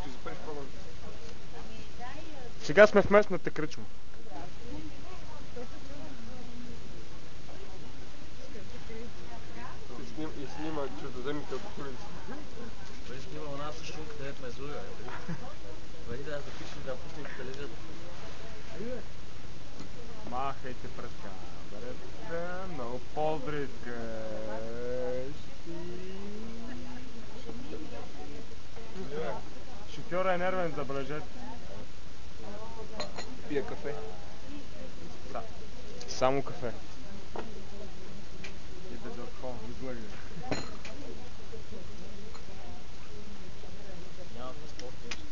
Ще запреш по-горе. Сега сме в местната кръчма. И снима чуждоземните от улица. Бъде снима у нас шумка, където ме злуга. Бъде да запишем да пуснем по телевизията. Махайте през камерата, много по-добре Шофьора е нервен, забележете. Пия кафе. Само кафе. И безалкохол, излъгай. Няма паспорт, нещо.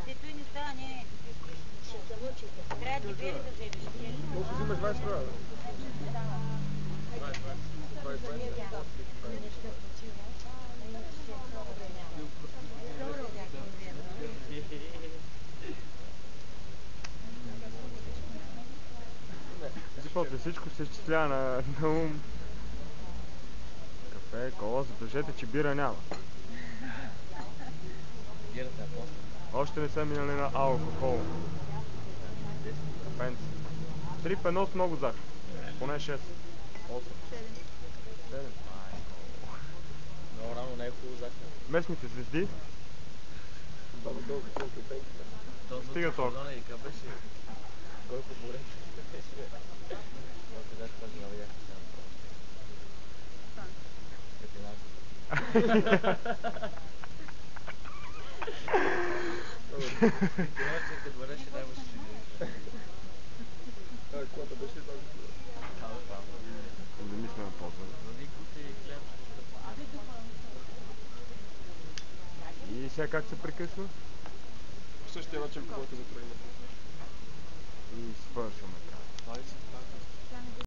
Ти той не става, не. Трябва да бери да вземеш. Колко взимаш 20 лева? 20. После всичко се изчислява на ум. Кафе, кола, забележете, че бира няма. Бирата е после. Още не са минали на алкохол. Кафенци. 3 пено с много захар. Поне 6. 8. 7. Много рано не е хубаво захар. Местните звезди. Стига толкова. И къв беше? Колко борен беше? Колко даже този много яко се направи. Като бъдеше, дай му си живи. Колата беше тази? Не мисля на полза. И сега как се прекъсва? По същия начин, по който затроим. И свършваме.